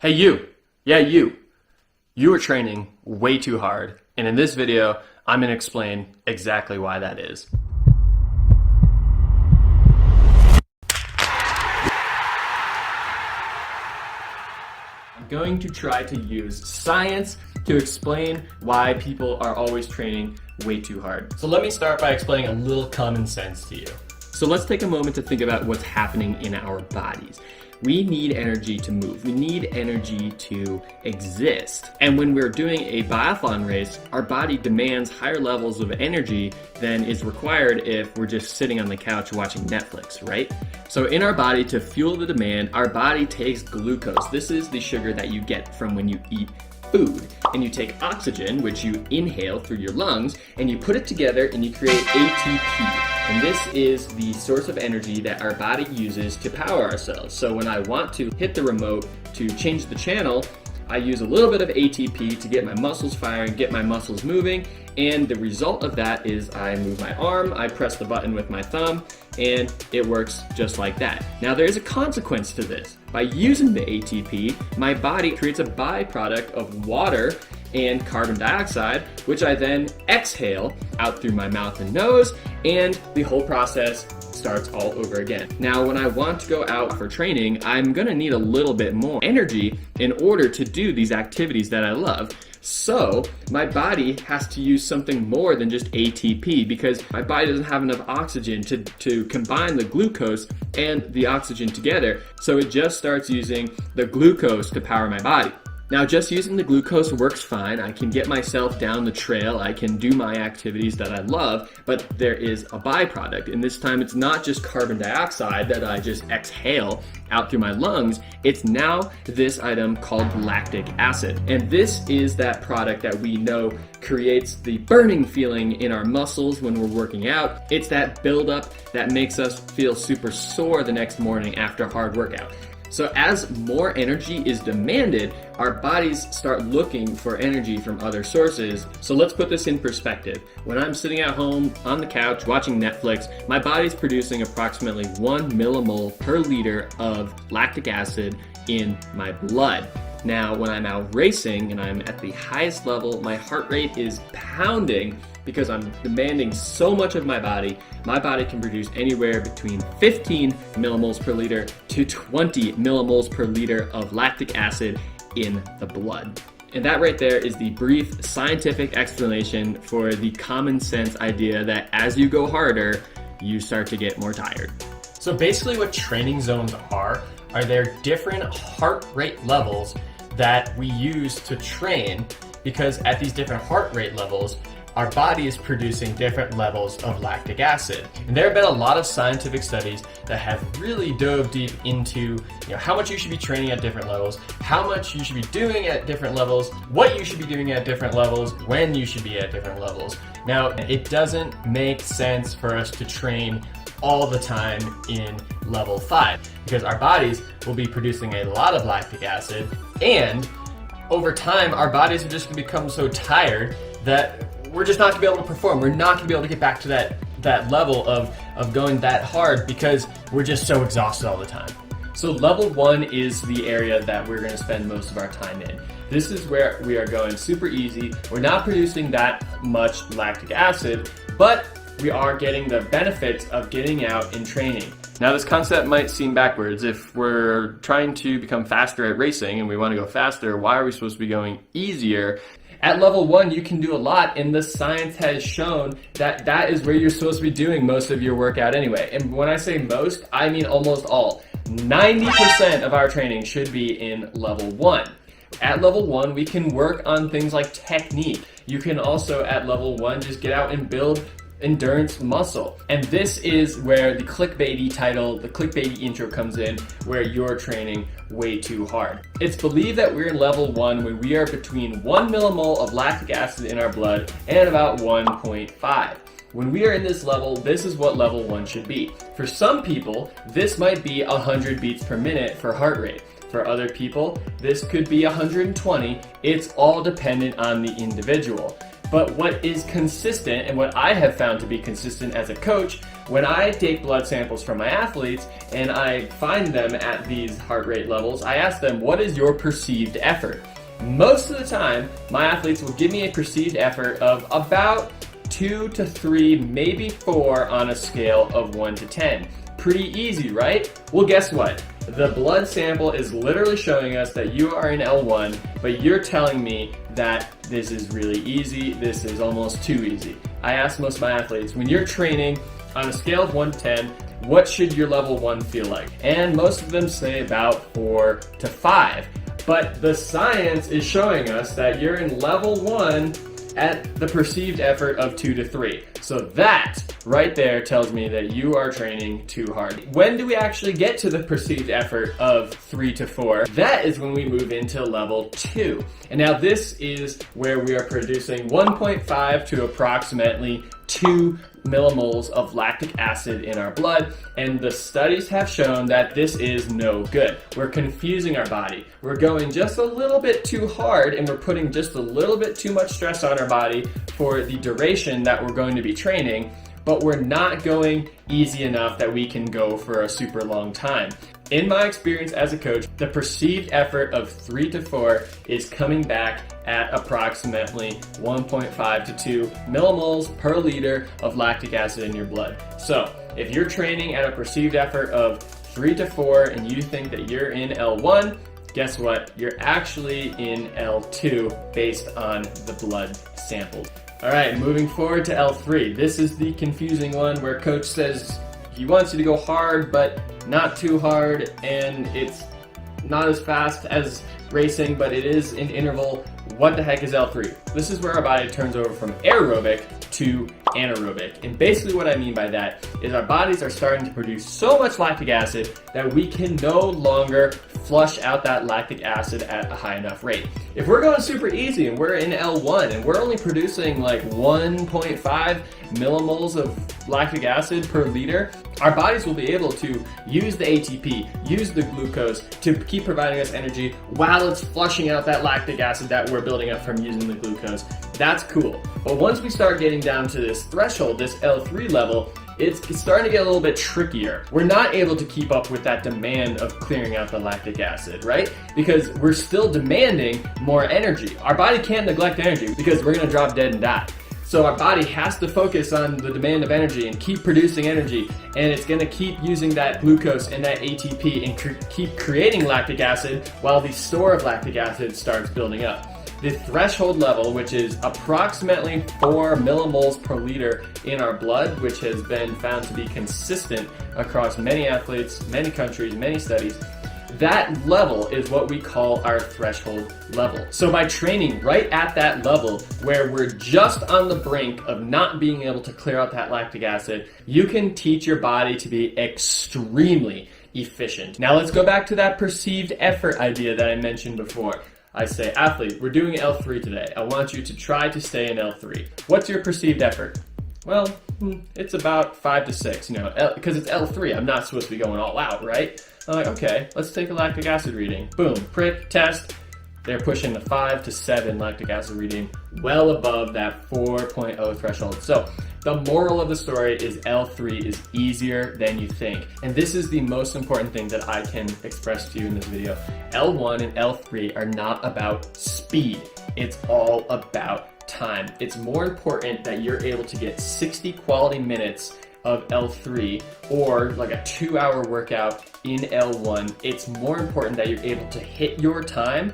Hey you, yeah you are training way too hard, and in this video I'm going to explain exactly why that is. I'm going to try to use science to explain why people are always training way too hard. So let me start by explaining a little common sense to you. So let's take a moment to think about what's happening in our bodies. We need energy to move. We need energy to exist. And when we're doing a biathlon race, our body demands higher levels of energy than is required if we're just sitting on the couch watching Netflix, right? So in our body, to fuel the demand, our body takes glucose. This is the sugar that you get from when you eat food. And you take oxygen, which you inhale through your lungs, and you put it together and you create ATP. And this is the source of energy that our body uses to power ourselves. So when I want to hit the remote to change the channel, I use a little bit of ATP to get my muscles firing, get my muscles moving, and the result of that is I move my arm, I press the button with my thumb, and it works just like that. Now there is a consequence to this. By using the ATP, my body creates a byproduct of water and carbon dioxide, which I then exhale out through my mouth and nose, and the whole process starts all over again. Now, when I want to go out for training, I'm gonna need a little bit more energy in order to do these activities that I love. So my body has to use something more than just ATP because my body doesn't have enough oxygen to combine the glucose and the oxygen together. So it just starts using the glucose to power my body. Now, just using the glucose works fine. I can get myself down the trail. I can do my activities that I love, but there is a byproduct. And this time it's not just carbon dioxide that I just exhale out through my lungs. It's now this item called lactic acid. And this is that product that we know creates the burning feeling in our muscles when we're working out. It's that buildup that makes us feel super sore the next morning after a hard workout. So as more energy is demanded, our bodies start looking for energy from other sources. So let's put this in perspective. When I'm sitting at home on the couch watching Netflix, my body's producing approximately 1 millimole per liter of lactic acid in my blood. Now, when I'm out racing and I'm at the highest level, my heart rate is pounding because I'm demanding so much of my body. My body can produce anywhere between 15 millimoles per liter to 20 millimoles per liter of lactic acid in the blood. And that right there is the brief scientific explanation for the common sense idea that as you go harder, you start to get more tired. So basically what training zones are there different heart rate levels that we use to train, because at these different heart rate levels, our body is producing different levels of lactic acid. And there have been a lot of scientific studies that have really dove deep into how much you should be training at different levels, how much you should be doing at different levels, what you should be doing at different levels, when you should be at different levels. Now, it doesn't make sense for us to train all the time in level 5 because our bodies will be producing a lot of lactic acid, and over time our bodies are just going to become so tired that we're just not going to be able to perform. We're not going to be able to get back to that level of going that hard because we're just so exhausted all the time. So level 1 is the area that we're going to spend most of our time in. This is where we are going super easy. We're not producing that much lactic acid, but we are getting the benefits of getting out and training. Now, this concept might seem backwards. If we're trying to become faster at racing and we want to go faster, why are we supposed to be going easier? At level 1, you can do a lot, and the science has shown that that is where you're supposed to be doing most of your workout anyway. And when I say most, I mean almost all. 90% of our training should be in level 1. At level 1, we can work on things like technique. You can also, at level 1, just get out and build endurance muscle. And this is where the clickbaity title, the clickbaity intro comes in, where you're training way too hard. It's believed that we're in level 1 when we are between 1 millimole of lactic acid in our blood and about 1.5. When we are in this level, this is what level 1 should be. For some people, this might be 100 beats per minute for heart rate. For other people, this could be 120. It's all dependent on the individual. But what is consistent, and what I have found to be consistent as a coach, when I take blood samples from my athletes and I find them at these heart rate levels, I ask them, what is your perceived effort? Most of the time, my athletes will give me a perceived effort of about 2 to 3, maybe 4 on a scale of 1 to 10. Pretty easy, right? Well, guess what? The blood sample is literally showing us that you are in L1, but you're telling me that this is really easy, this is almost too easy. I ask most of my athletes, when you're training on a scale of 1 to 10, what should your level 1 feel like? And most of them say about 4 to 5. But the science is showing us that you're in level 1 at the perceived effort of 2 to 3. So that right there tells me that you are training too hard. When do we actually get to the perceived effort of 3 to 4? That is when we move into level 2. And now this is where we are producing 1.5 to approximately 2 millimoles of lactic acid in our blood, and the studies have shown that this is no good. We're confusing our body. We're going just a little bit too hard, and we're putting just a little bit too much stress on our body for the duration that we're going to be training, but we're not going easy enough that we can go for a super long time. In my experience as a coach, the perceived effort of 3 to 4 is coming back at approximately 1.5 to 2 millimoles per liter of lactic acid in your blood. So if you're training at a perceived effort of 3 to 4 and you think that you're in L1, guess what? You're actually in L2 based on the blood sampled. All right, moving forward to L3. This is the confusing one where coach says he wants you to go hard, but not too hard, and it's not as fast as racing, but it is an interval. What the heck is L3? This is where our body turns over from aerobic to anaerobic. And basically what I mean by that is our bodies are starting to produce so much lactic acid that we can no longer flush out that lactic acid at a high enough rate. If we're going super easy and we're in L1 and we're only producing like 1.5 millimoles of lactic acid per liter, our bodies will be able to use the ATP, use the glucose to keep providing us energy while it's flushing out that lactic acid that we're building up from using the glucose. That's cool. But once we start getting down to this threshold, this L3 level, it's starting to get a little bit trickier. We're not able to keep up with that demand of clearing out the lactic acid, right? Because we're still demanding more energy. Our body can't neglect energy because we're gonna drop dead and die. So our body has to focus on the demand of energy and keep producing energy, and it's gonna keep using that glucose and that ATP and keep creating lactic acid while the store of lactic acid starts building up. The threshold level, which is approximately 4 millimoles per liter in our blood, which has been found to be consistent across many athletes, many countries, many studies, that level is what we call our threshold level. So by training right at that level where we're just on the brink of not being able to clear out that lactic acid, you can teach your body to be extremely efficient. Now let's go back to that perceived effort idea that I mentioned before. I say, athlete, we're doing L3 today. I want you to try to stay in L3. What's your perceived effort? Well, it's about 5 to 6, because it's L3. I'm not supposed to be going all out, right? I'm like, okay, let's take a lactic acid reading. Boom, prick, test. They're pushing the 5 to 7 lactic acid reading, well above that 4.0 threshold. So the moral of the story is L3 is easier than you think. And this is the most important thing that I can express to you in this video. L1 and L3 are not about speed. It's all about time. It's more important that you're able to get 60 quality minutes of L3 or like a 2-hour workout in L1. It's more important that you're able to hit your time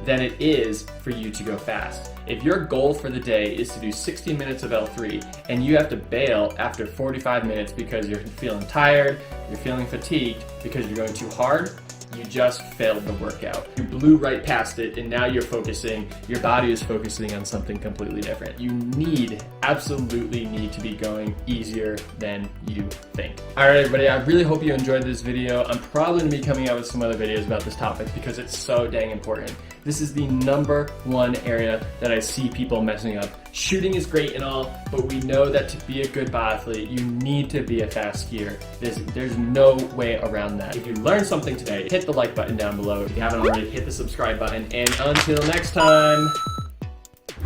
than it is for you to go fast. If your goal for the day is to do 60 minutes of L3 and you have to bail after 45 minutes because you're feeling tired, you're feeling fatigued because you're going too hard, you just failed the workout. You blew right past it and now your body is focusing on something completely different. You absolutely need to be going easier than you think. All right, everybody, I really hope you enjoyed this video. I'm probably gonna be coming out with some other videos about this topic because it's so dang important. This is the #1 area that I see people messing up. Shooting is great and all, but we know that to be a good biathlete, you need to be a fast skier. There's no way around that. If you learned something today, hit the like button down below. If you haven't already, hit the subscribe button. And until next time,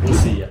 we'll see ya.